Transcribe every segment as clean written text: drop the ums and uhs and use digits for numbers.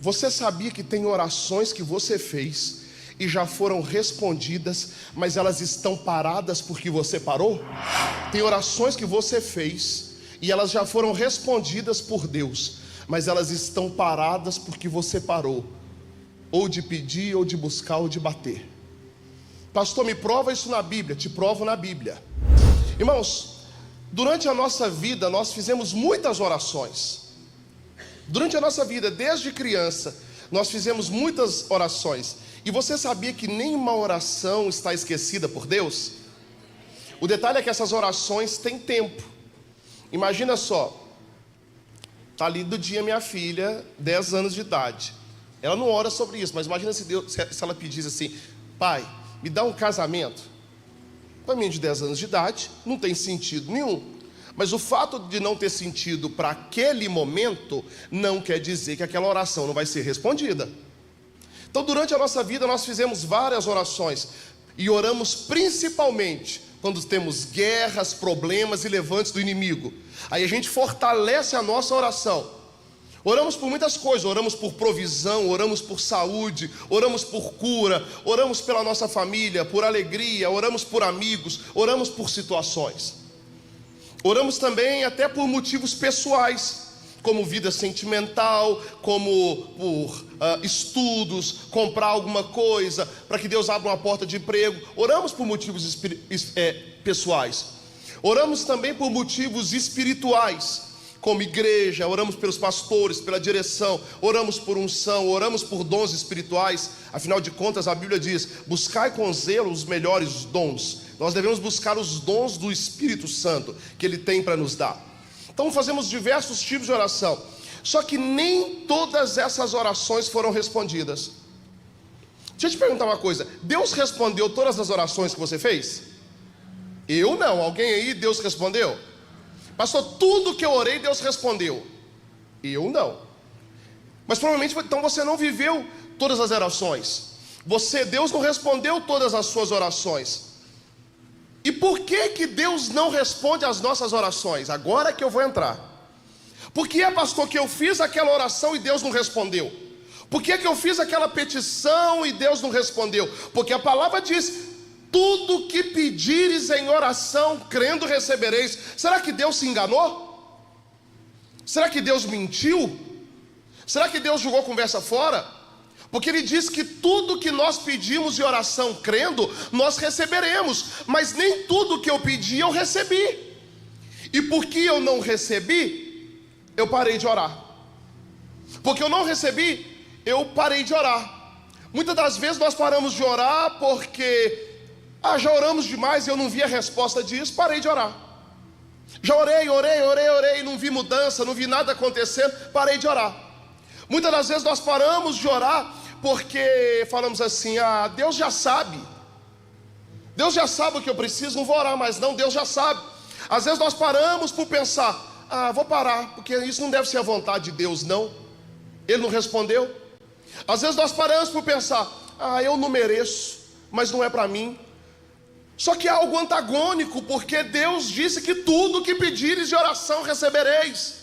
Você sabia que tem orações que você fez e já foram respondidas, mas elas estão paradas porque você parou? Tem orações que você fez e elas já foram respondidas por Deus, mas elas estão paradas porque você parou, ou de pedir, ou de buscar, ou de bater. Pastor, me prova isso na Bíblia. Te provo na Bíblia. Irmãos, durante a nossa vida nós fizemos muitas orações. Durante a nossa vida, desde criança, nós fizemos muitas orações. E você sabia que nenhuma oração está esquecida por Deus? O detalhe é que essas orações têm tempo. Imagina só, está ali do dia minha filha, 10 anos de idade. Ela não ora sobre isso, mas imagina se ela pedisse assim: pai, me dá um casamento. Para mim de 10 anos de idade, não tem sentido nenhum. Mas o fato de não ter sentido para aquele momento, não quer dizer que aquela oração não vai ser respondida. Então durante a nossa vida nós fizemos várias orações. E oramos principalmente quando temos guerras, problemas e levantes do inimigo. Aí a gente fortalece a nossa oração. Oramos por muitas coisas, oramos por provisão, oramos por saúde, oramos por cura, oramos pela nossa família, por alegria, oramos por amigos, oramos por situações. Oramos também até por motivos pessoais, como vida sentimental, como por estudos, comprar alguma coisa, para que Deus abra uma porta de emprego. Oramos por motivos pessoais. Oramos também por motivos espirituais, como igreja, oramos pelos pastores, pela direção, oramos por unção, oramos por dons espirituais. Afinal de contas, a Bíblia diz: buscai com zelo os melhores dons. Nós devemos buscar os dons do Espírito Santo que Ele tem para nos dar. Então fazemos diversos tipos de oração. Só que nem todas essas orações foram respondidas. Deixa eu te perguntar uma coisa: Deus respondeu todas as orações que você fez? Eu não. Alguém aí, Deus respondeu? Pastor, tudo que eu orei, Deus respondeu. Eu não. Mas provavelmente então você não viveu todas as orações. Deus não respondeu todas as suas orações. E por que Deus não responde às nossas orações? Agora que eu vou entrar. Por que, pastor, que eu fiz aquela oração e Deus não respondeu? Por que eu fiz aquela petição e Deus não respondeu? Porque a palavra diz: tudo que pedires em oração, crendo recebereis. Será que Deus se enganou? Será que Deus mentiu? Será que Deus jogou conversa fora? Porque Ele diz que tudo que nós pedimos em oração crendo, nós receberemos. Mas nem tudo que eu pedi eu recebi. E porque eu não recebi, eu parei de orar. Porque eu não recebi, eu parei de orar. Muitas das vezes nós paramos de orar porque já oramos demais e eu não vi a resposta disso, parei de orar. Já orei, não vi mudança, não vi nada acontecendo, parei de orar. Muitas das vezes nós paramos de orar porque falamos assim: Deus já sabe. Deus já sabe o que eu preciso, não vou orar mais não, Deus já sabe. Às vezes nós paramos por pensar: vou parar, porque isso não deve ser a vontade de Deus não. Ele não respondeu. Às vezes nós paramos por pensar: eu não mereço, mas não é para mim. Só que é algo antagônico, porque Deus disse que tudo que pedires de oração recebereis.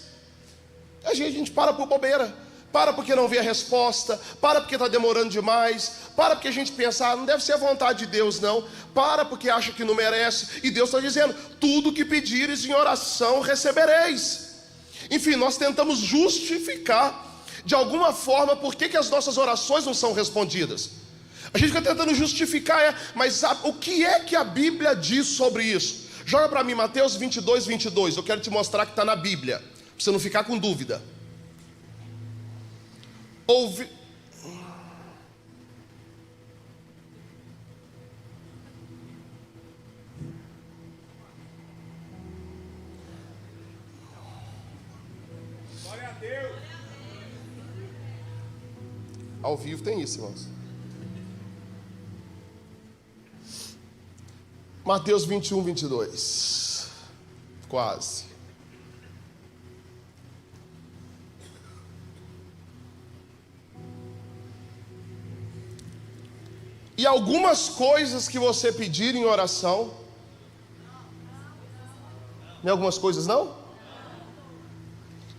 A gente para por bobeira, para porque não vê a resposta, para porque está demorando demais, para porque a gente pensa: não deve ser a vontade de Deus não, para porque acha que não merece. E Deus está dizendo: tudo que pedires em oração recebereis. Enfim, nós tentamos justificar de alguma forma por que as nossas orações não são respondidas. A gente fica tentando justificar, mas o que é que a Bíblia diz sobre isso? Joga para mim Mateus 22, 22. Eu quero te mostrar que está na Bíblia, para você não ficar com dúvida. Glória a Deus. Ao vivo tem isso, irmãos. Mateus 21, 22. Quase. E algumas coisas que você pedir em oração. Nem algumas coisas não?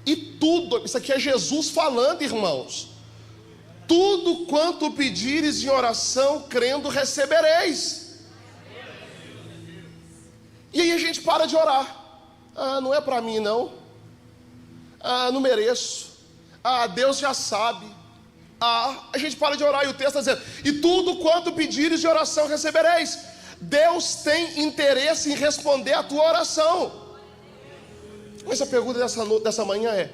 E tudo, isso aqui é Jesus falando, irmãos. tudo quanto pedires em oração, crendo, recebereis. E aí a gente para de orar. Não é para mim não. Não mereço. Deus já sabe. A gente para de orar e o texto está dizendo: e tudo quanto pedires de oração recebereis. Deus tem interesse em responder a tua oração. Mas a pergunta dessa manhã é: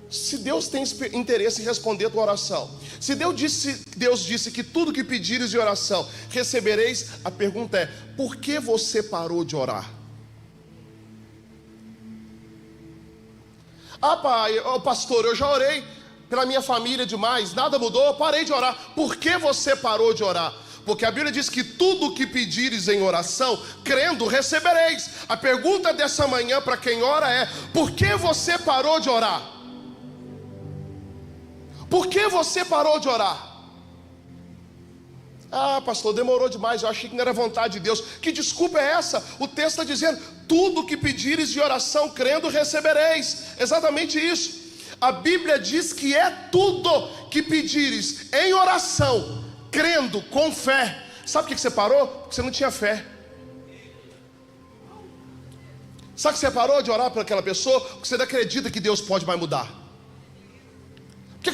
se Deus tem interesse em responder a tua oração, se Deus disse que tudo que pedires de oração recebereis, a pergunta é: por que você parou de orar? Pastor, eu já orei pela minha família demais, nada mudou, eu parei de orar. Por que você parou de orar? Porque a Bíblia diz que tudo que pedires em oração, crendo, recebereis. A pergunta dessa manhã para quem ora é: por que você parou de orar? Por que você parou de orar? Pastor, demorou demais, eu achei que não era vontade de Deus. Que desculpa é essa? O texto está dizendo: tudo que pedires de oração, crendo, recebereis. Exatamente isso. A Bíblia diz que é tudo que pedires em oração, crendo, com fé. Sabe por que você parou? Porque você não tinha fé. Sabe que você parou de orar por aquela pessoa? Porque você não acredita que Deus pode mais mudar.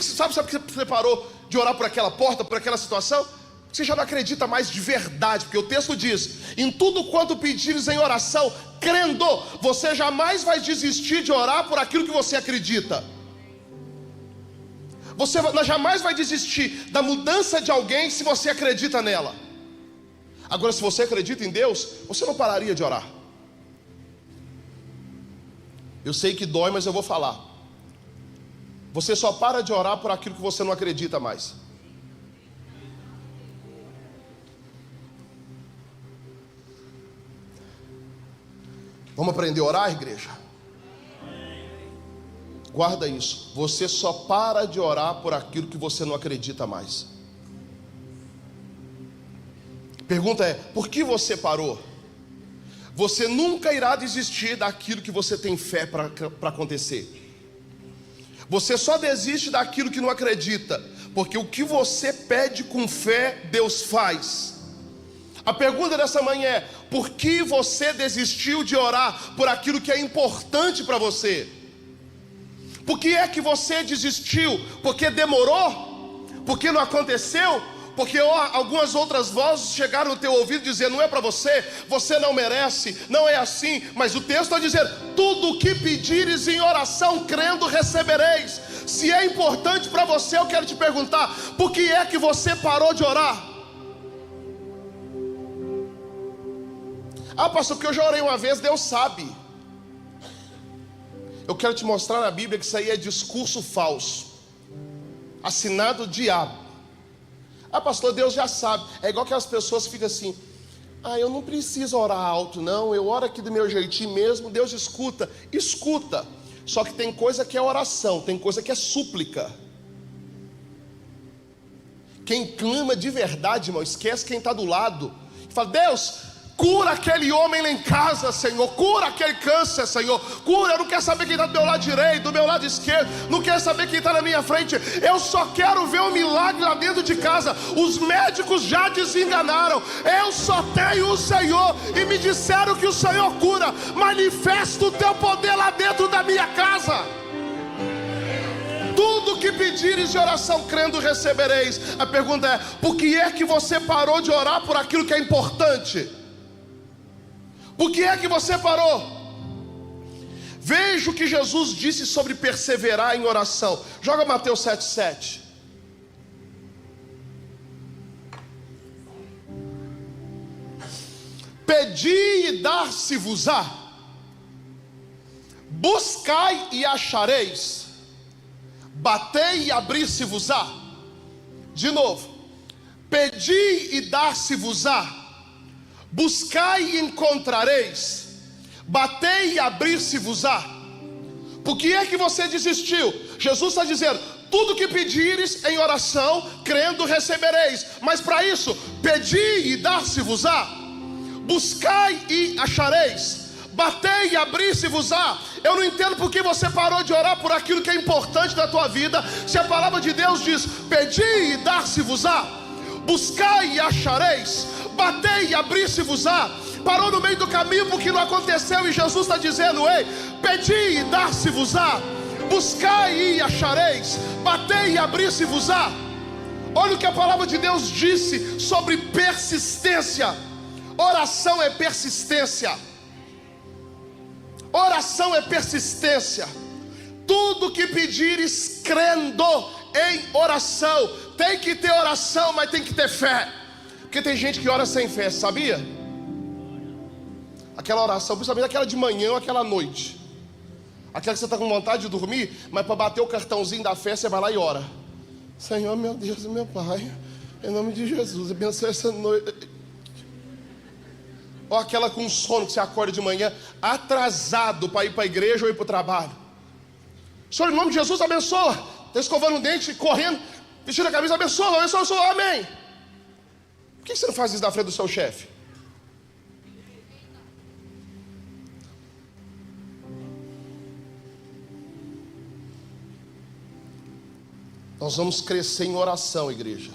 Sabe por que você parou de orar por aquela porta, por aquela situação? Você já não acredita mais de verdade. Porque o texto diz: em tudo quanto pedires em oração, crendo, você jamais vai desistir de orar por aquilo que você acredita. Você jamais vai desistir da mudança de alguém se você acredita nela. Agora, se você acredita em Deus, você não pararia de orar. Eu sei que dói, mas eu vou falar. Você só para de orar por aquilo que você não acredita mais. Vamos aprender a orar, igreja? Guarda isso. Você só para de orar por aquilo que você não acredita mais. Pergunta é: por que você parou? Você nunca irá desistir daquilo que você tem fé para acontecer. Você só desiste daquilo que não acredita, porque o que você pede com fé, Deus faz. A pergunta dessa manhã é: por que você desistiu de orar por aquilo que é importante para você? Por que é que você desistiu? Porque demorou? Porque não aconteceu? Porque algumas outras vozes chegaram no teu ouvido dizendo: não é para você, você não merece, não é assim. Mas o texto está dizendo: tudo o que pedires em oração, crendo, recebereis. Se é importante para você, eu quero te perguntar: por que é que você parou de orar? Pastor, porque eu já orei uma vez, Deus sabe. Eu quero te mostrar na Bíblia que isso aí é discurso falso, assinado diabo. Pastor, Deus já sabe. É igual aquelas pessoas que ficam assim: eu não preciso orar alto não, eu oro aqui do meu jeitinho mesmo, Deus escuta. Escuta, só que tem coisa que é oração, tem coisa que é súplica. Quem clama de verdade, irmão, esquece quem está do lado. Fala: Deus, cura aquele homem lá em casa, Senhor. Cura aquele câncer, Senhor. Cura, eu não quero saber quem está do meu lado direito, do meu lado esquerdo. Não quero saber quem está na minha frente. Eu só quero ver um milagre lá dentro de casa. Os médicos já desenganaram. Eu só tenho o Senhor. E me disseram que o Senhor cura. Manifesta o teu poder lá dentro da minha casa. Tudo que pedires de oração, crendo, recebereis. A pergunta é: por que é que você parou de orar por aquilo que é importante? Por que é que você parou? Veja o que Jesus disse sobre perseverar em oração. Joga Mateus 7,7. Pedi e dar-se-vos-á, buscai e achareis, batei e abrir-se-vos-á. De novo: pedi e dar-se-vos-á, buscai e encontrareis, batei e abrir-se-vos-á. Por que é que você desistiu? Jesus está dizendo: tudo que pedires em oração, crendo, recebereis. Mas para isso, pedi e dar-se-vos-á, buscai e achareis, batei e abri-se-vos-á. Eu não entendo por que você parou de orar por aquilo que é importante na tua vida, se a palavra de Deus diz: pedi e dar-se-vos-á, buscai e achareis, batei e abri-se-vos-á. Parou no meio do caminho porque não aconteceu, e Jesus está dizendo: ei, pedi e dar-se-vos-á, buscai e achareis, batei e abri-se-vos-á. Olha o que a palavra de Deus disse sobre persistência. Oração é persistência. Oração é persistência. Tudo que pedires crendo em oração. Tem que ter oração, mas tem que ter fé. Porque tem gente que ora sem fé, sabia? Aquela oração, principalmente aquela de manhã ou aquela noite, aquela que você está com vontade de dormir, mas para bater o cartãozinho da fé, você vai lá e ora: Senhor, meu Deus e meu Pai, em nome de Jesus, abençoe essa noite. Ou aquela com sono que você acorda de manhã atrasado para ir para a igreja ou ir para o trabalho. Senhor, em nome de Jesus, abençoa. Está escovando o dente, correndo, vestindo a camisa, abençoa, abençoa, abençoa, amém. Por que você não faz isso na frente do seu chefe? Nós vamos crescer em oração, igreja.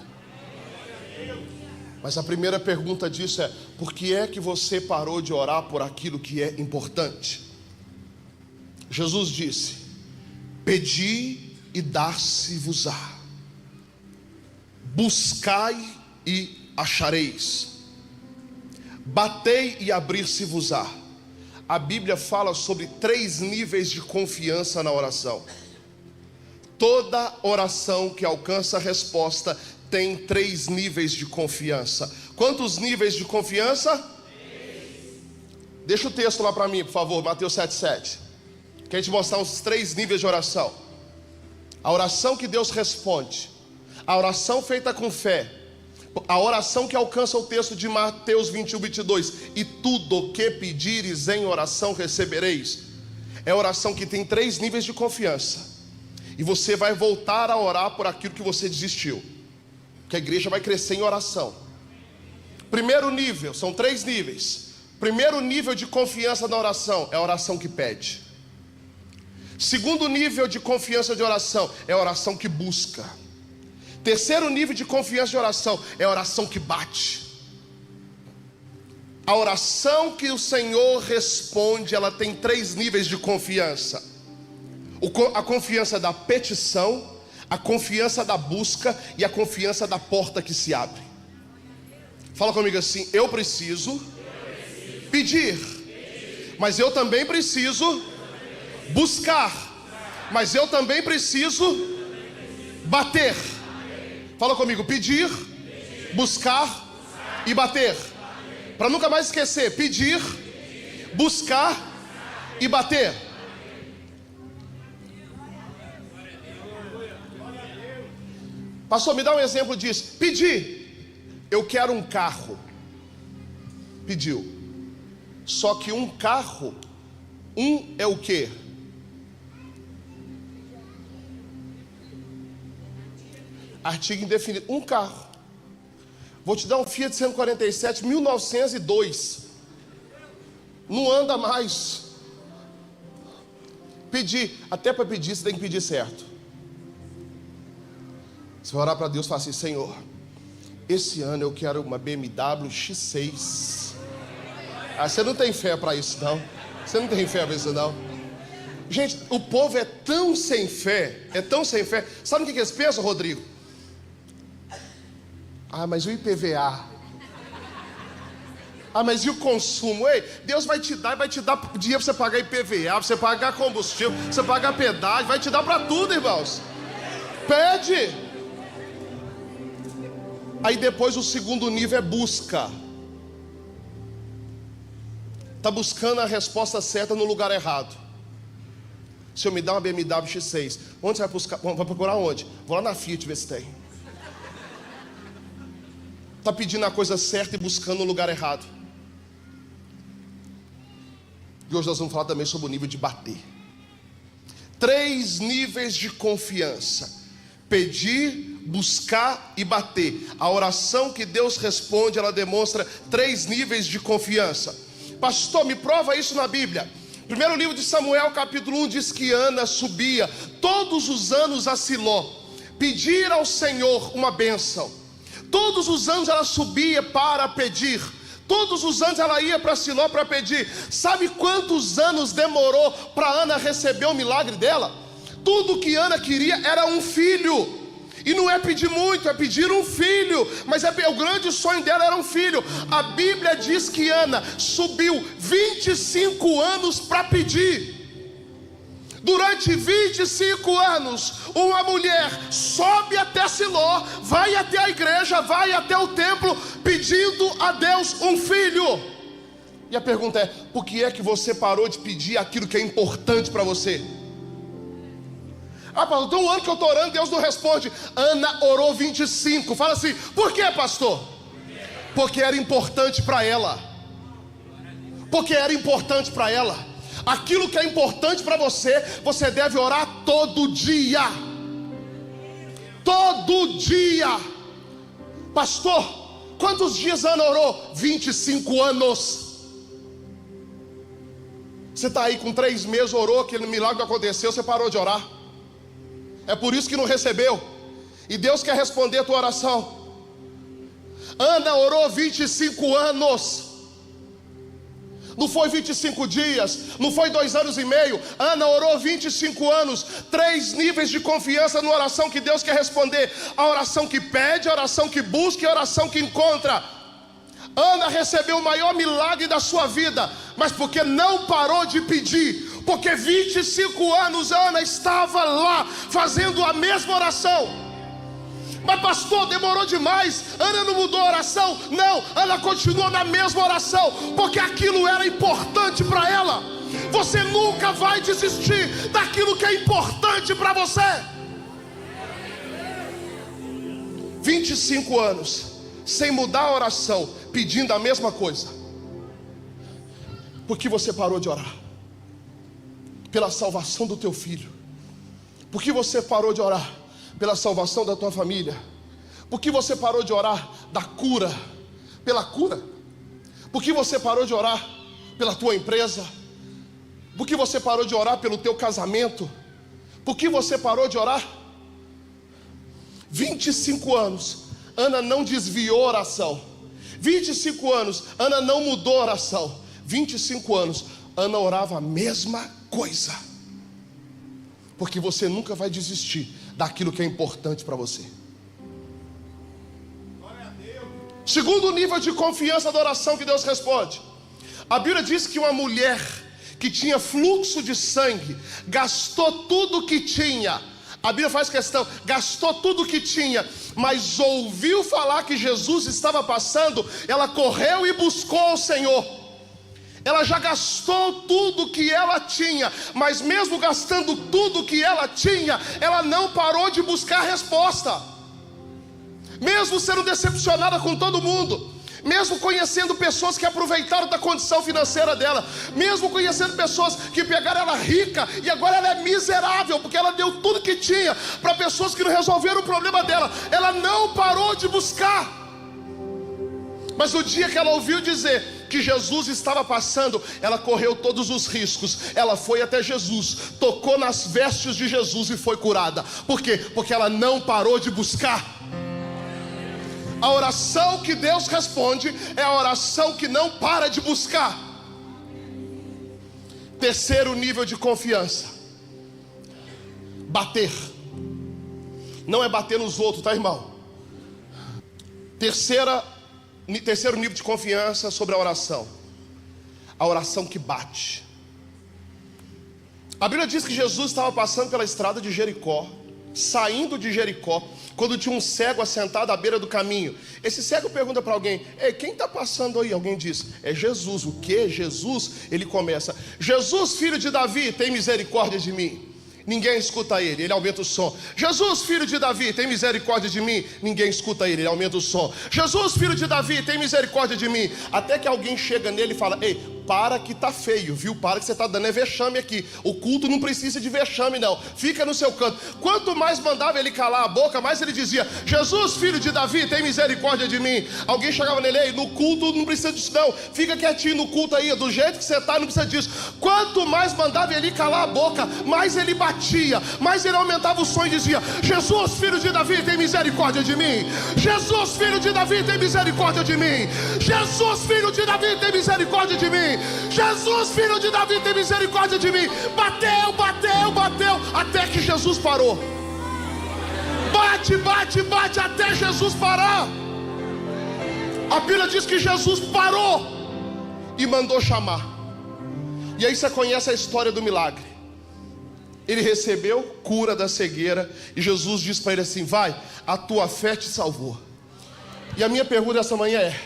Mas a primeira pergunta disso é: por que é que você parou de orar por aquilo que é importante? Jesus disse: pedi e dar-se-vos-á, buscai e achareis, batei e abrir-se-vos-á. A Bíblia fala sobre 3 níveis de confiança na oração. Toda oração que alcança a resposta tem 3 níveis de confiança. Quantos níveis de confiança? 3. Deixa o texto lá para mim, por favor, Mateus 7,7. Quero te mostrar os 3 níveis de oração. A oração que Deus responde, a oração feita com fé, a oração que alcança o texto de Mateus 21:22. E tudo o que pedires em oração recebereis. É a oração que tem 3 níveis de confiança. E você vai voltar a orar por aquilo que você desistiu. Que a igreja vai crescer em oração. Primeiro nível, são 3 níveis. Primeiro nível de confiança na oração é a oração que pede. Segundo nível de confiança de oração é a oração que busca. Terceiro nível de confiança de oração é a oração que bate. A oração que o Senhor responde, ela tem 3 níveis de confiança. A confiança da petição, a confiança da busca e a confiança da porta que se abre. Fala comigo assim: eu preciso pedir, mas eu também preciso buscar, mas eu também preciso bater. Fala comigo: pedir, buscar e bater. Para nunca mais esquecer: pedir, buscar e bater. Pastor, me dá um exemplo disso. Pedir: eu quero um carro. Pediu. Só que um carro, é o quê? Artigo indefinido. Um carro. Vou te dar um Fiat 147 1902. Não anda mais. Pedir. Até para pedir você tem que pedir certo. Você vai orar para Deus e falar assim: Senhor, esse ano eu quero uma BMW X6. Você não tem fé para isso não. Você não tem fé para isso não. Gente, o povo é tão sem fé. É tão sem fé. Sabe o que eles pensam, Rodrigo? Ah, mas o IPVA. Ah, mas e o consumo? Ei, Deus vai te dar dinheiro para você pagar IPVA, para você pagar combustível, para você pagar pedágio. Vai te dar para tudo, irmãos. Pede. Aí depois o segundo nível é busca. Está buscando a resposta certa no lugar errado. Se eu me dar uma BMW X6, onde você vai buscar? Vai procurar onde? Vou lá na Fiat ver se tem. Está pedindo a coisa certa e buscando no lugar errado. E hoje nós vamos falar também sobre o nível de bater. 3 níveis de confiança: pedir, buscar e bater. A oração que Deus responde, ela demonstra 3 níveis de confiança. Pastor, me prova isso na Bíblia. Primeiro livro de Samuel, capítulo 1, diz que Ana subia todos os anos a Siló, pedir ao Senhor uma bênção. Todos os anos ela subia para pedir. Todos os anos ela ia para Siló para pedir. Sabe quantos anos demorou para Ana receber o milagre dela? Tudo que Ana queria era um filho. E não é pedir muito, é pedir um filho. Mas o grande sonho dela era um filho. A Bíblia diz que Ana subiu 25 anos para pedir. Durante 25 anos, uma mulher sobe até Siló, vai até a igreja, vai até o templo, pedindo a Deus um filho. E a pergunta é: por que é que você parou de pedir aquilo que é importante para você? Ah, pastor, tem um ano que eu estou orando, Deus não responde. Ana orou 25. Fala assim: por que, pastor? Porque era importante para ela. Porque era importante para ela. Aquilo que é importante para você, você deve orar todo dia. Todo dia. Pastor, quantos dias Ana orou? 25 anos. Você está aí com 3 meses, orou, aquele milagre aconteceu, você parou de orar. É por isso que não recebeu. E Deus quer responder a tua oração. Ana orou 25 anos. Não foi 25 dias, não foi 2 anos e meio. Ana orou 25 anos. 3 níveis de confiança na oração que Deus quer responder: a oração que pede, a oração que busca e a oração que encontra. Ana recebeu o maior milagre da sua vida, mas porque não parou de pedir. Porque 25 anos Ana estava lá fazendo a mesma oração. Mas pastor, demorou demais, Ana não mudou a oração. Não, Ana continuou na mesma oração, porque aquilo era importante para ela. Você nunca vai desistir daquilo que é importante para você. 25 anos sem mudar a oração, pedindo a mesma coisa. Por que você parou de orar? Pela salvação do teu filho. Por que você parou de orar? Pela salvação da tua família. Por que você parou de orar da cura? Pela cura. Por que você parou de orar pela tua empresa? Por que você parou de orar pelo teu casamento? Por que você parou de orar? 25 anos Ana não desviou a oração. 25 anos Ana não mudou a oração. 25 anos Ana orava a mesma coisa. Porque você nunca vai desistir daquilo que é importante para você. Segundo nível de confiança da oração que Deus responde. A Bíblia diz que uma mulher que tinha fluxo de sangue gastou tudo que tinha. A Bíblia faz questão, gastou tudo que tinha, mas ouviu falar que Jesus estava passando, ela correu e buscou o Senhor. Ela já gastou tudo que ela tinha, mas mesmo gastando tudo que ela tinha, ela não parou de buscar resposta. Mesmo sendo decepcionada com todo mundo, mesmo conhecendo pessoas que aproveitaram da condição financeira dela, mesmo conhecendo pessoas que pegaram ela rica e agora ela é miserável, porque ela deu tudo que tinha para pessoas que não resolveram o problema dela, ela não parou de buscar. Mas no dia que ela ouviu dizer que Jesus estava passando, ela correu todos os riscos. Ela foi até Jesus, tocou nas vestes de Jesus e foi curada. Por quê? Porque ela não parou de buscar. A oração que Deus responde é a oração que não para de buscar. Terceiro nível de confiança: bater. Não é bater nos outros, tá, irmão? Terceiro nível de confiança sobre a oração: a oração que bate. A Bíblia diz que Jesus estava passando pela estrada de Jericó, saindo de Jericó, quando tinha um cego assentado à beira do caminho. Esse cego pergunta para alguém: ei, quem está passando aí? Alguém diz: é Jesus. O que? Jesus? Ele começa: Jesus, filho de Davi, tem misericórdia de mim. Ninguém escuta ele, ele aumenta o som. Jesus, filho de Davi, tem misericórdia de mim. Ninguém escuta ele, ele aumenta o som. Jesus, filho de Davi, tem misericórdia de mim. Até que alguém chega nele e fala: ei, para que tá feio, viu? Para que você tá dando vexame aqui. O culto não precisa de vexame, não. Fica no seu canto. Quanto mais mandava ele calar a boca, mais ele dizia: Jesus, filho de Davi, tem misericórdia de mim. Alguém chegava nele: ei, no culto não precisa disso, não. Fica quietinho no culto aí, do jeito que você tá, não precisa disso. Quanto mais mandava ele calar a boca, mais ele batia, mais ele aumentava o som e dizia: Jesus, filho de Davi, tem misericórdia de mim. Jesus, filho de Davi, tem misericórdia de mim. Jesus, filho de Davi, tem misericórdia de mim. Jesus, filho de Davi, tem misericórdia de mim. Bateu, bateu, bateu, até que Jesus parou. Bate, bate, bate, até Jesus parar. A Bíblia diz que Jesus parou e mandou chamar. E aí você conhece a história do milagre. Ele recebeu cura da cegueira e Jesus disse para ele assim: vai, a tua fé te salvou. E a minha pergunta essa manhã é: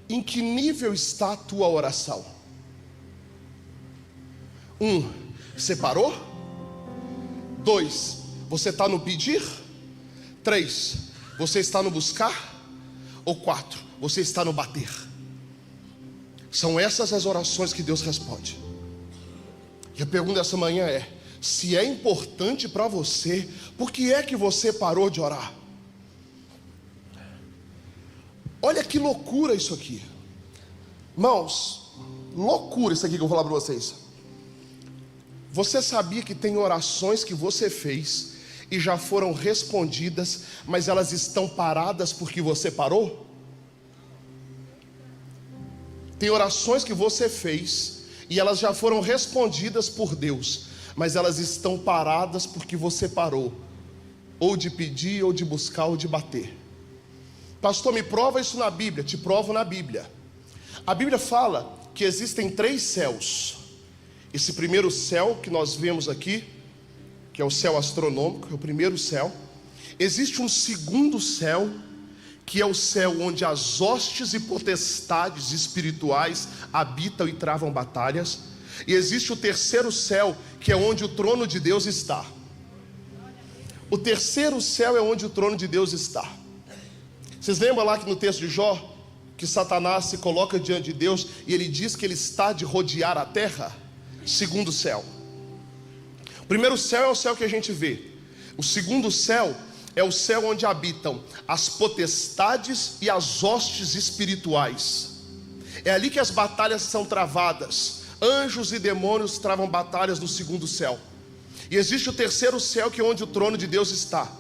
em que nível está a tua oração? 1, você parou? 2, você está no pedir? 3, você está no buscar? Ou 4, você está no bater? São essas as orações que Deus responde. E a pergunta essa manhã é: se é importante para você, por que é que você parou de orar? Olha que loucura isso aqui. Irmãos, loucura isso aqui que eu vou falar para vocês. Você sabia que tem orações que você fez e já foram respondidas, mas elas estão paradas porque você parou? Tem orações que você fez e elas já foram respondidas por Deus, mas elas estão paradas porque você parou, ou de pedir, ou de buscar, ou de bater. Pastor, me prova isso na Bíblia. Te provo na Bíblia. A Bíblia fala que existem 3 céus. Esse primeiro céu que nós vemos aqui, que é o céu astronômico, é o primeiro céu. Existe um segundo céu, que é o céu onde as hostes e potestades espirituais habitam e travam batalhas. E existe o terceiro céu, que é onde o trono de Deus está. O terceiro céu é onde o trono de Deus está. Vocês lembram lá que no texto de Jó, que Satanás se coloca diante de Deus e ele diz que ele está de rodear a terra? Segundo céu. O primeiro céu é o céu que a gente vê. O segundo céu é o céu onde habitam as potestades e as hostes espirituais. É ali que as batalhas são travadas. Anjos e demônios travam batalhas no segundo céu. E existe o terceiro céu, que é onde o trono de Deus está.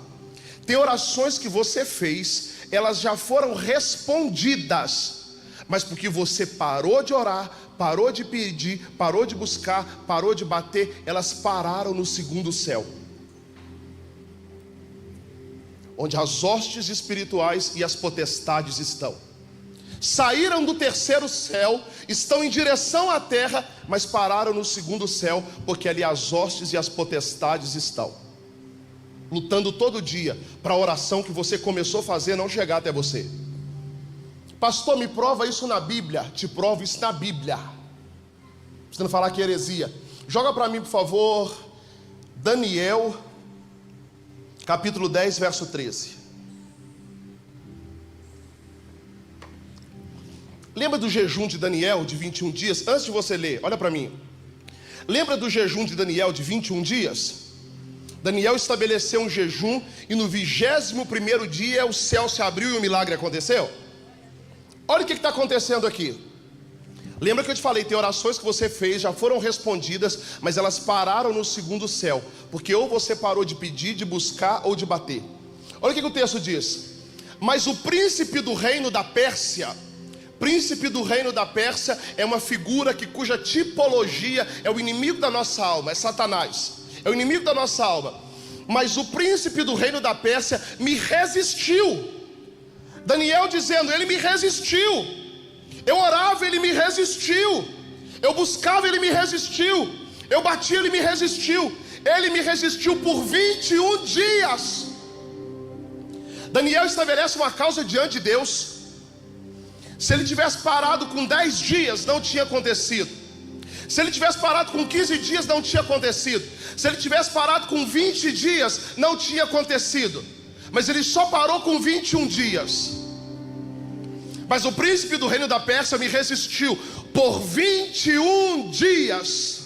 Tem orações que você fez, elas já foram respondidas, mas porque você parou de orar, parou de pedir, parou de buscar, parou de bater, elas pararam no segundo céu, onde as hostes espirituais e as potestades estão. Saíram do terceiro céu, estão em direção à terra, mas pararam no segundo céu, porque ali as hostes e as potestades estão, lutando todo dia para a oração que você começou a fazer não chegar até você. Pastor, me prova isso na Bíblia. Te provo isso na Bíblia. Você não falar que é heresia. Joga para mim, por favor, Daniel, capítulo 10, verso 13. Lembra do jejum de Daniel de 21 dias? Antes de você ler, olha para mim. Lembra do jejum de Daniel de 21 dias? Daniel estabeleceu um jejum e no 21º dia o céu se abriu e o milagre aconteceu. Olha o que está acontecendo aqui. Lembra que eu te falei, tem orações que você fez, já foram respondidas, mas elas pararam no segundo céu, porque ou você parou de pedir, de buscar ou de bater. Olha o que o texto diz. Mas o príncipe do reino da Pérsia, é uma figura cuja tipologia é o inimigo da nossa alma, é Satanás, é o inimigo da nossa alma. Mas o príncipe do reino da Pérsia me resistiu. Daniel dizendo, ele me resistiu. Eu orava, ele me resistiu. Eu buscava, ele me resistiu. Eu batia, ele me resistiu. Ele me resistiu por 21 dias. Daniel estabelece uma causa diante de Deus. Se ele tivesse parado com 10 dias, não tinha acontecido. Se ele tivesse parado com 15 dias, não tinha acontecido. Se ele tivesse parado com 20 dias, não tinha acontecido. Mas ele só parou com 21 dias. Mas o príncipe do reino da Pérsia me resistiu por 21 dias.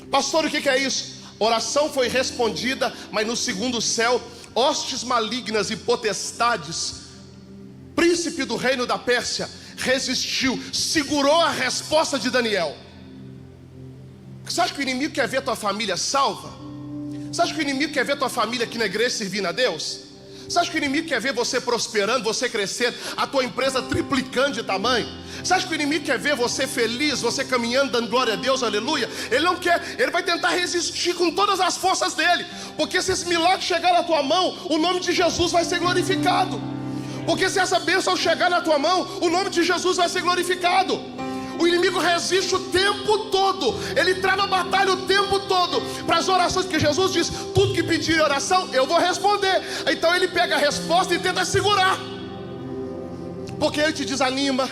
Pastor, o que é isso? Oração foi respondida, mas no segundo céu, hostes malignas e potestades, príncipe do reino da Pérsia, resistiu, segurou a resposta de Daniel. Você acha que o inimigo quer ver tua família salva? Você acha que o inimigo quer ver tua família aqui na igreja servindo a Deus? Você acha que o inimigo quer ver você prosperando, você crescendo, a tua empresa triplicando de tamanho? Você acha que o inimigo quer ver você feliz, você caminhando, dando glória a Deus, aleluia? Ele não quer, ele vai tentar resistir com todas as forças dele. Porque se esse milagre chegar na tua mão, o nome de Jesus vai ser glorificado. Porque se essa bênção chegar na tua mão, o nome de Jesus vai ser glorificado. O inimigo resiste o tempo todo, ele trava a batalha o tempo todo para as orações, porque Jesus diz: tudo que pedir em oração, eu vou responder. Então ele pega a resposta e tenta segurar, porque ele te desanima,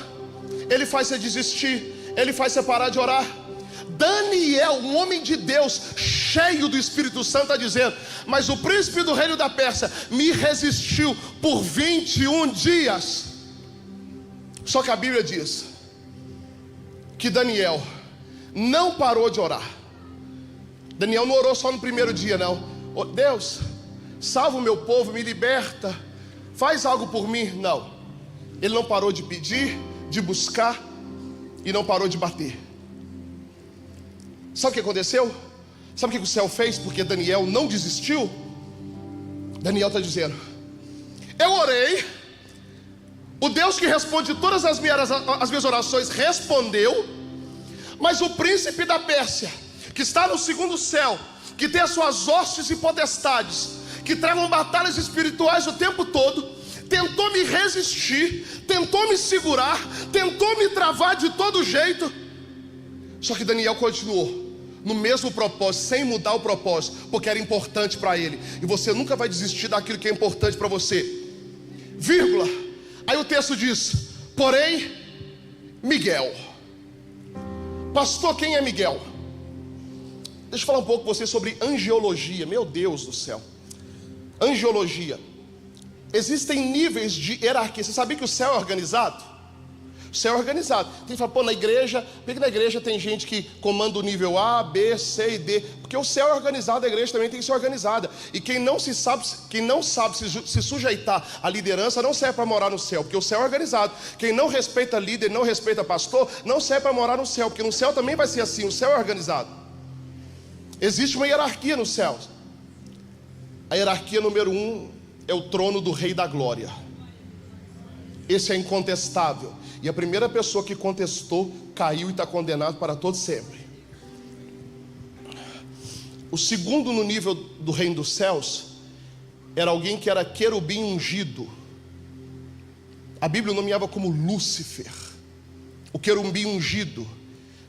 ele faz você desistir, ele faz você parar de orar. Daniel, um homem de Deus, cheio do Espírito Santo, está dizendo: mas o príncipe do reino da Pérsia me resistiu por 21 dias. Só que a Bíblia diz que Daniel não parou de orar. Daniel não orou só no primeiro dia, não. Oh, Deus, salva o meu povo, me liberta, faz algo por mim. Não, ele não parou de pedir, de buscar, e não parou de bater. Sabe o que aconteceu? Sabe o que o céu fez? Porque Daniel não desistiu. Daniel está dizendo: eu orei, o Deus que responde todas as minhas orações respondeu, mas o príncipe da Pérsia, que está no segundo céu, que tem as suas hostes e potestades, que travam batalhas espirituais o tempo todo, tentou me resistir, tentou me segurar, tentou me travar de todo jeito. Só que Daniel continuou no mesmo propósito, sem mudar o propósito, porque era importante para ele. E você nunca vai desistir daquilo que é importante para você. Vírgula. Aí o texto diz: porém, Miguel. Pastor, quem é Miguel? Deixa eu falar um pouco com você sobre angiologia. Meu Deus do céu. Angiologia. Existem níveis de hierarquia. Você sabia que o céu é organizado? O céu é organizado. Tem que falar: pô, na igreja, por que na igreja tem gente que comanda o nível A, B, C e D? Porque o céu é organizado, a igreja também tem que ser organizada. E quem não sabe se sujeitar à liderança não serve para morar no céu, porque o céu é organizado. Quem não respeita líder, não respeita pastor, não serve para morar no céu, porque no céu também vai ser assim, o céu é organizado. Existe uma hierarquia no céu. A hierarquia número 1 é o trono do Rei da Glória. Esse é incontestável. E a primeira pessoa que contestou caiu e está condenado para todo sempre. O segundo no nível do reino dos céus era alguém que era querubim ungido. A Bíblia o nomeava como Lúcifer, o querubim ungido,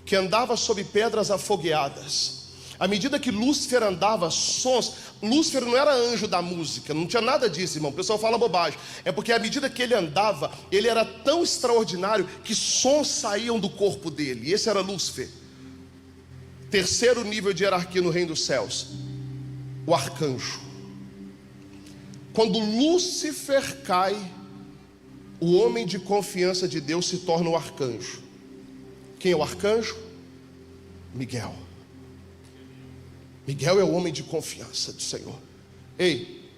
que andava sobre pedras afogueadas. À medida que Lúcifer andava, sons. Lúcifer não era anjo da música, não tinha nada disso, irmão. O pessoal fala bobagem. É porque à medida que ele andava, ele era tão extraordinário que sons saíam do corpo dele. E esse era Lúcifer. Terceiro nível de hierarquia no reino dos céus: o arcanjo. Quando Lúcifer cai, o homem de confiança de Deus se torna o arcanjo. Quem é o arcanjo? Miguel. Miguel é o homem de confiança do Senhor. Ei,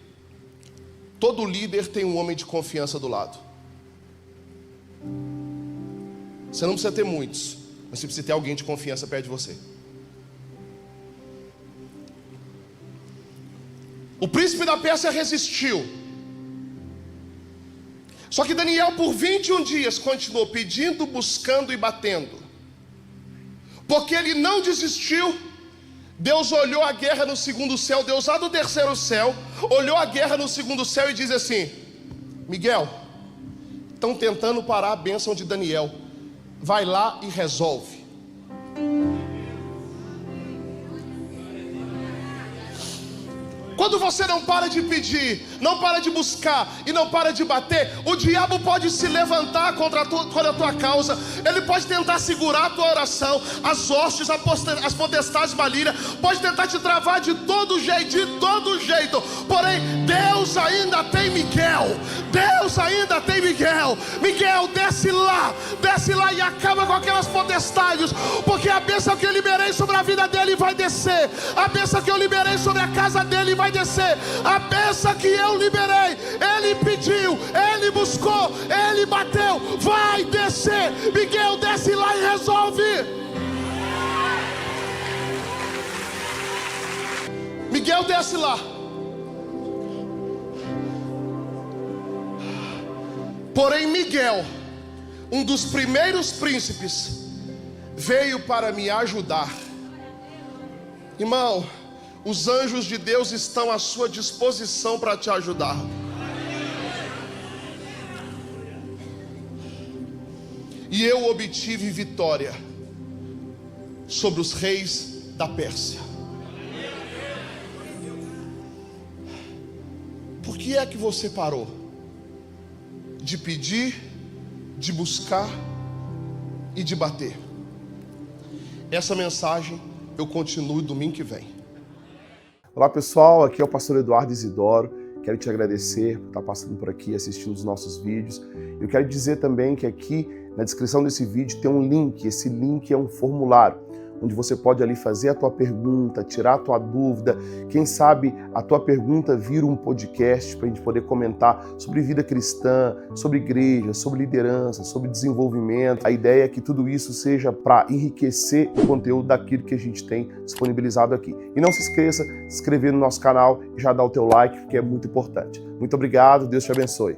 todo líder tem um homem de confiança do lado. Você não precisa ter muitos, mas você precisa ter alguém de confiança perto de você. O príncipe da Pérsia resistiu. Só que Daniel por 21 dias continuou pedindo, buscando e batendo. Porque ele não desistiu. Deus olhou a guerra no segundo céu, Deus lá do terceiro céu, olhou a guerra no segundo céu e diz assim: Miguel, estão tentando parar a bênção de Daniel, vai lá e resolve. Quando você não para de pedir, não para de buscar e não para de bater, o diabo pode se levantar contra a tua causa. Ele pode tentar segurar a tua oração. As hostes, as potestades malignas pode tentar te travar de todo jeito. Porém, Deus ainda tem Miguel. Deus ainda tem Miguel. Miguel, desce lá e acaba com aquelas potestades, porque a bênção que eu liberei sobre a vida dele vai descer. A bênção que eu liberei sobre a casa dele vai descer. A bênção que eu liberei, ele pediu, ele buscou, ele bateu, vai descer. Miguel, desce lá e resolve. Miguel, desce lá. Porém, Miguel, um dos primeiros príncipes, veio para me ajudar. Irmão, os anjos de Deus estão à sua disposição para te ajudar. E eu obtive vitória sobre os reis da Pérsia. Por que é que você parou de pedir, de buscar e de bater? Essa mensagem eu continuo domingo que vem. Olá pessoal, aqui é o pastor Eduardo Isidoro. Quero te agradecer por estar passando por aqui, assistindo os nossos vídeos. Eu quero dizer também que aqui na descrição desse vídeo tem um link. Esse link é um formulário, onde você pode ali fazer a tua pergunta, tirar a tua dúvida. Quem sabe a tua pergunta vira um podcast para a gente poder comentar sobre vida cristã, sobre igreja, sobre liderança, sobre desenvolvimento. A ideia é que tudo isso seja para enriquecer o conteúdo daquilo que a gente tem disponibilizado aqui. E não se esqueça de se inscrever no nosso canal e já dar o teu like, que é muito importante. Muito obrigado, Deus te abençoe.